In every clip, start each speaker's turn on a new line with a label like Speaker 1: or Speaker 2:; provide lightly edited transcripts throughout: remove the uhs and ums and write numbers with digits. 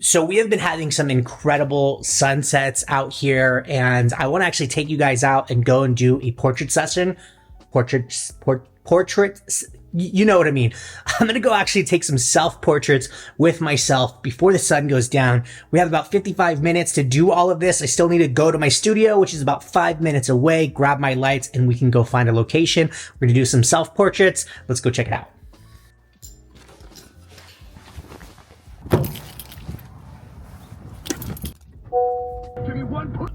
Speaker 1: So we have been having some incredible sunsets out here, and I want to actually take you guys out and go and do a portrait session. Portraits, you know what I mean. I'm going to go actually take some self-portraits with myself before the sun goes down. We have about 55 minutes to do all of this. I still need to go to my studio, which is about 5 minutes away, grab my lights, and we can go find a location. We're going to do some self-portraits. Let's go check it out.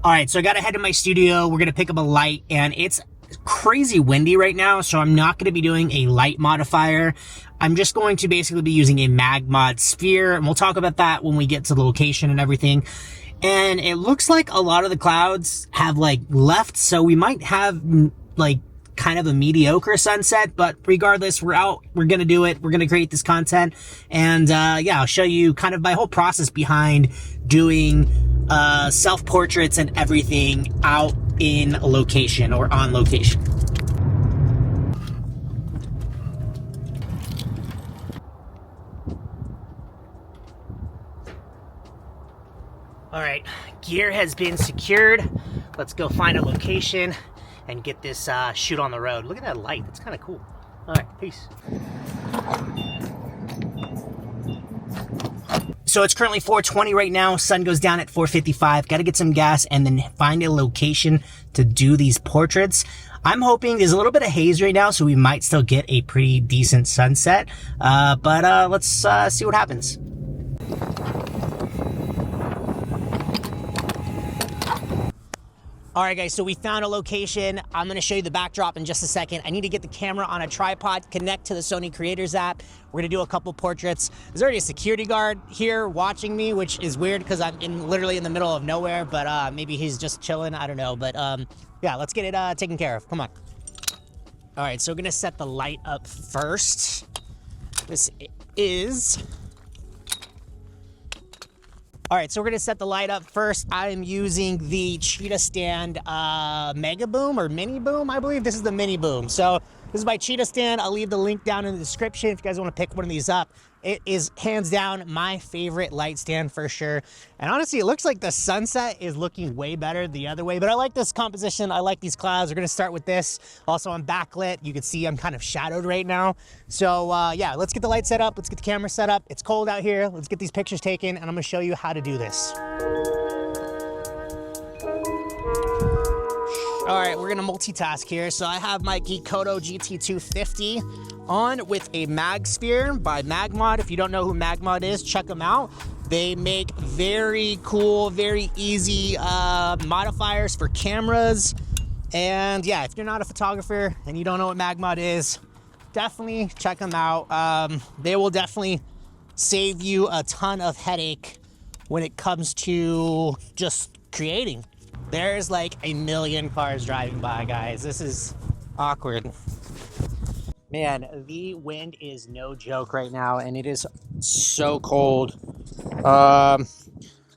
Speaker 1: All right, so I got to head to my studio. We're going to pick up a light, and it's crazy windy right now, so I'm not going to be doing a light modifier. I'm just going to basically be using a mag mod sphere, and we'll talk about that when we get to the location and everything. And it looks like a lot of the clouds have like left, so we might have like kind of a mediocre sunset, but regardless, we're out, we're gonna do it, we're gonna create this content, and yeah, I'll show you kind of my whole process behind doing self-portraits and everything out in a location or on location. All right, gear has been secured. Let's go find a location and get this shoot on the road. Look at that light, it's kind of cool. All right, peace. So it's currently 4:20 right now. Sun goes down at 4:55. Got to get some gas and then find a location to do these portraits. I'm hoping there's a little bit of haze right now, so we might still get a pretty decent sunset. But let's see what happens. All right, guys, so we found a location. I'm going to show you the backdrop in just a second. I need to get the camera on a tripod, connect to the Sony Creators app. We're going to do a couple portraits. There's already a security guard here watching me, which is weird because I'm literally in the middle of nowhere, but maybe he's just chilling. I don't know. But yeah, let's get it taken care of. Come on. All right, so we're going to set the light up first. This is... All right, so we're gonna set the light up first. I am using the Cheetah Stand Mega Boom or Mini Boom, I believe. This is the Mini Boom. So this is my Cheetah Stand. I'll leave the link down in the description if you guys wanna pick one of these up. It is hands down my favorite light stand for sure. And honestly, it looks like the sunset is looking way better the other way, but I like this composition. I like these clouds. We're gonna start with this. Also, I'm backlit. You can see I'm kind of shadowed right now. So yeah, let's get the light set up. Let's get the camera set up. It's cold out here. Let's get these pictures taken, and I'm gonna show you how to do this. All right, we're gonna multitask here. So I have my Geekoto GT250 on with a mag sphere by Magmod. If you don't know who Magmod is, check them out. They make very cool, very easy modifiers for cameras. And yeah, if you're not a photographer and you don't know what Magmod is, definitely check them out. They will definitely save you a ton of headache when it comes to just creating. There's like a million cars driving by, guys. This is awkward. Man, the wind is no joke right now, and it is so cold. All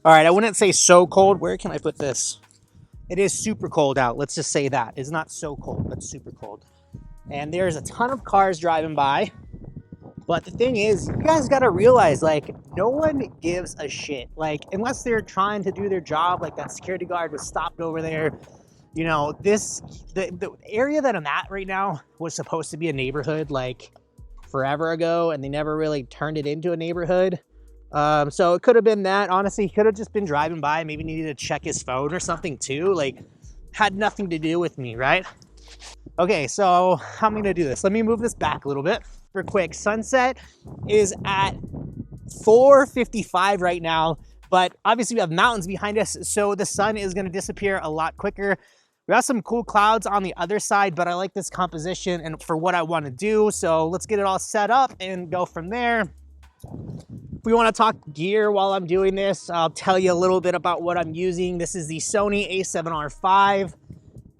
Speaker 1: right, I wouldn't say so cold. Where can I put this? It is super cold out. Let's just say that. It's not so cold, but super cold. And there's a ton of cars driving by. But the thing is, you guys got to realize, like, no one gives a shit. Like, unless they're trying to do their job, like that security guard was stopped over there. You know, the area that I'm at right now was supposed to be a neighborhood like forever ago, and they never really turned it into a neighborhood. So it could have been that. Honestly, he could have just been driving by, maybe needed to check his phone or something too. Like, had nothing to do with me, right? Okay, so how am I gonna do this? Let me move this back a little bit real quick. Sunset is at 4:55 right now, but obviously we have mountains behind us, so the sun is gonna disappear a lot quicker. We have some cool clouds on the other side, but I like this composition and for what I want to do. So let's get it all set up and go from there. If we want to talk gear while I'm doing this, I'll tell you a little bit about what I'm using. This is the Sony a7R5,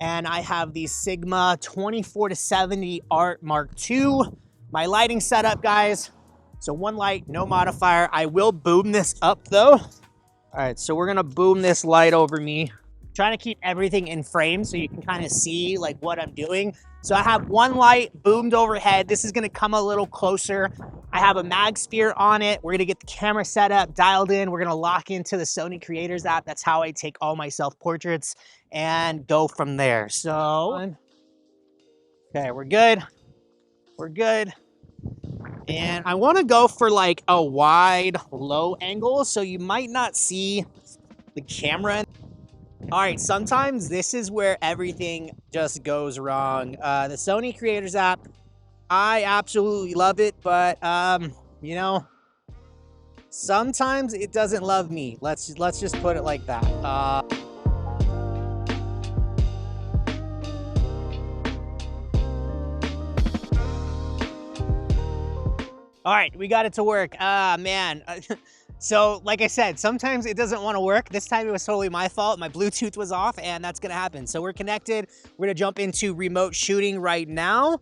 Speaker 1: and I have the Sigma 24-70 Art Mark II. My lighting setup, guys. So one light, no modifier. I will boom this up though. All right, so we're gonna boom this light over me. trying to keep everything in frame so you can kind of see like what I'm doing. So I have one light boomed overhead. This is gonna come a little closer. I have a mag sphere on it. We're gonna get the camera set up, dialed in. We're gonna lock into the Sony Creators app. That's how I take all my self-portraits and go from there. So, okay, we're good. We're good. And I wanna go for like a wide, low angle, so you might not see the camera. All right, sometimes this is where everything just goes wrong. The Sony Creators app, I absolutely love it, but you know, sometimes it doesn't love me. Let's just put it like that. All right, we got it to work. Man. So, like I said, sometimes it doesn't want to work. This time it was totally my fault. My Bluetooth was off, and that's going to happen. So we're connected. We're going to jump into remote shooting right now,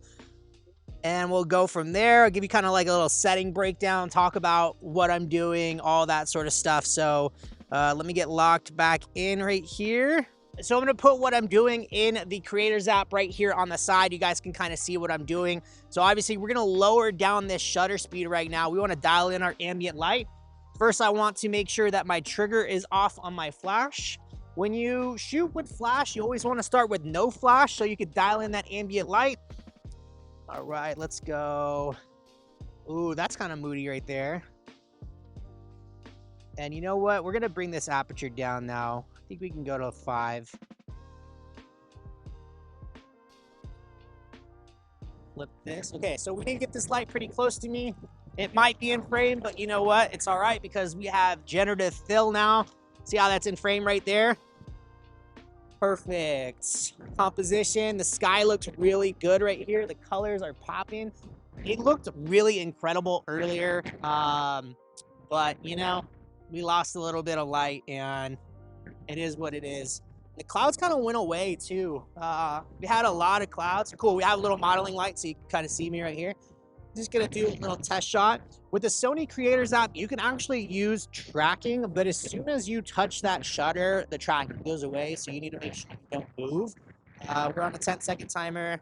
Speaker 1: and we'll go from there. I'll give you kind of like a little setting breakdown, talk about what I'm doing, all that sort of stuff. So let me get locked back in right here. So I'm going to put what I'm doing in the Creators app right here on the side. You guys can kind of see what I'm doing. So obviously, we're going to lower down this shutter speed right now. We want to dial in our ambient light. First, I want to make sure that my trigger is off on my flash. When you shoot with flash, you always want to start with no flash so you can dial in that ambient light. All right, let's go. Ooh, that's kind of moody right there. And you know what? We're going to bring this aperture down now. I think we can go to 5. Flip this. Okay, so we can get this light pretty close to me. It might be in frame, but you know what? It's all right because we have generative fill now. See how that's in frame right there? Perfect. Composition. The sky looks really good right here. The colors are popping. It looked really incredible earlier, but you know, we lost a little bit of light, and it is what it is. The clouds kind of went away too. We had a lot of clouds. Cool. We have a little modeling light, so you can kind of see me right here. Just gonna do a little test shot. With the Sony Creators app, you can actually use tracking, but as soon as you touch that shutter, the tracking goes away, so you need to make sure you don't move. We're on a 10-second timer. I'm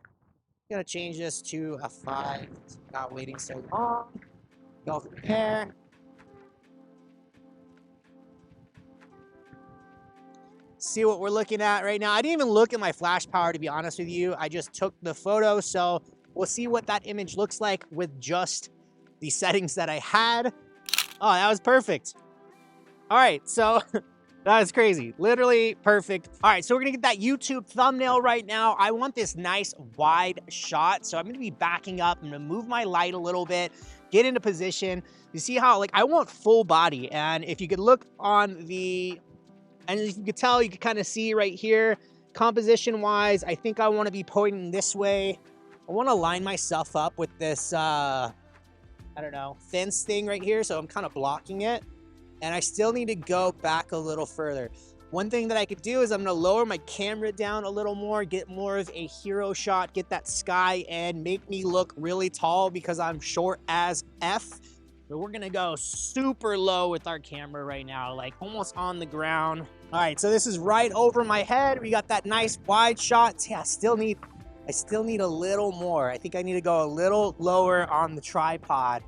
Speaker 1: gonna change this to a 5, not waiting so long. Go from there. See what we're looking at right now. I didn't even look at my flash power, to be honest with you. I just took the photo, so we'll see what that image looks like with just the settings that I had. Oh, that was perfect. All right, so that was crazy. Literally perfect. All right, so we're gonna get that YouTube thumbnail right now. I want this nice wide shot, so I'm gonna be backing up. I'm gonna move my light a little bit, get into position. You see how, like, I want full body, and if you could look on the, and as you can tell, you can kind of see right here, composition-wise, I think I want to be pointing this way. I want to line myself up with this, I don't know, fence thing right here, so I'm kind of blocking it. And I still need to go back a little further. One thing that I could do is I'm going to lower my camera down a little more, get more of a hero shot, get that sky, and make me look really tall because I'm short as F. But we're going to go super low with our camera right now, like almost on the ground. All right, so this is right over my head. We got that nice wide shot. Yeah, I still need a little more. I think I need to go a little lower on the tripod.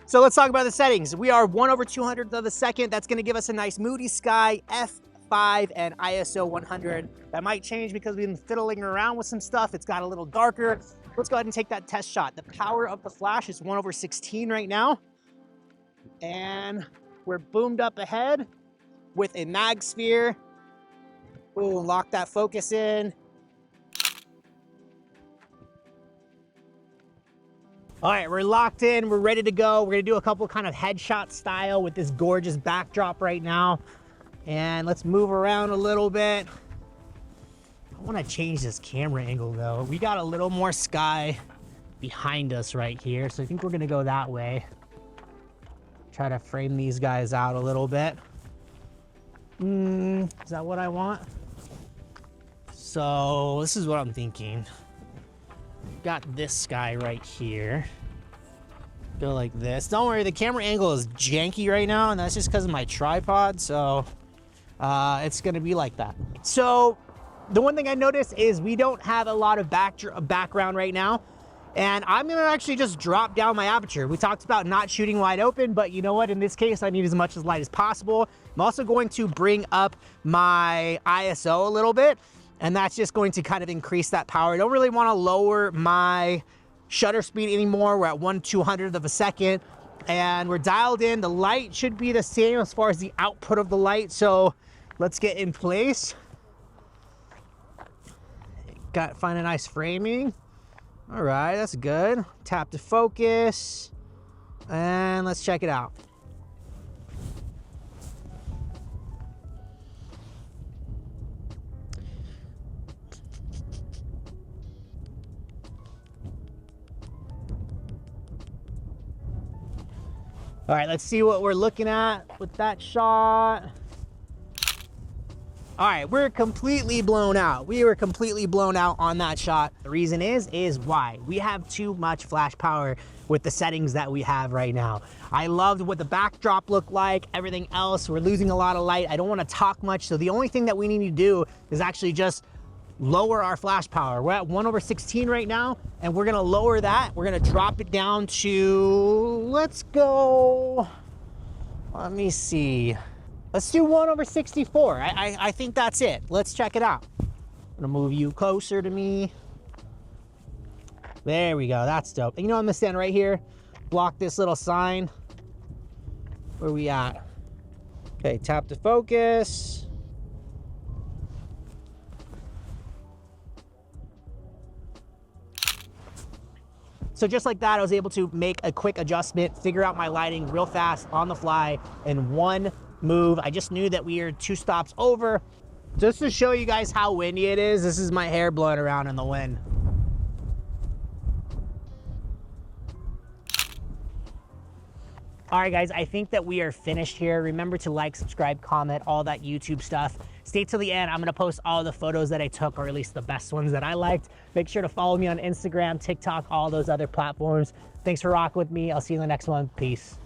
Speaker 1: So let's talk about the settings. We are 1/200th of a second. That's going to give us a nice moody sky, f5, and ISO 100. That might change because we've been fiddling around with some stuff. It's got a little darker. Let's go ahead and take that test shot. The power of the flash is 1/16 right now. And we're boomed up ahead with a mag sphere. Ooh, lock that focus in. All right, we're locked in, we're ready to go. We're gonna do a couple kind of headshot style with this gorgeous backdrop right now. And let's move around a little bit. I wanna change this camera angle though. We got a little more sky behind us right here, so I think we're gonna go that way. Try to frame these guys out a little bit. Is that what I want? So this is what I'm thinking. Got this sky right here. Go like this. Don't worry, the camera angle is janky right now, and that's just because of my tripod, so it's gonna be like that. So the one thing I noticed is we don't have a lot of background right now. And I'm gonna actually just drop down my aperture. We talked about not shooting wide open, but you know what? In this case, I need as much light as possible. I'm also going to bring up my ISO a little bit, and that's just going to kind of increase that power. I don't really wanna lower my shutter speed anymore. We're at 1/200th of a second, and we're dialed in. The light should be the same as far as the output of the light. So let's get in place. Find a nice framing. All right, that's good. Tap to focus, and let's check it out. All right, let's see what we're looking at with that shot. All right, we're completely blown out. We were completely blown out on that shot. The reason is why? We have too much flash power with the settings that we have right now. I loved what the backdrop looked like, everything else. We're losing a lot of light. I don't want to talk much, so the only thing that we need to do is actually just lower our flash power. We're at 1/16 right now, and we're gonna lower that. We're gonna drop it down to, let's go, let me see. Let's do 1/64. I think that's it. Let's check it out. I'm gonna move you closer to me. There we go, that's dope. And you know, I'm gonna stand right here, block this little sign. Where we at? Okay, tap to focus. So just like that, I was able to make a quick adjustment, figure out my lighting real fast on the fly in one move. I just knew that we were 2 stops over. Just to show you guys how windy it is, this is my hair blowing around in the wind. All right, guys, I think that we are finished here. Remember to like, subscribe, comment, all that YouTube stuff. Stay till the end. I'm gonna post all the photos that I took, or at least the best ones that I liked. Make sure to follow me on Instagram, TikTok, all those other platforms. Thanks for rocking with me. I'll see you in the next one. Peace.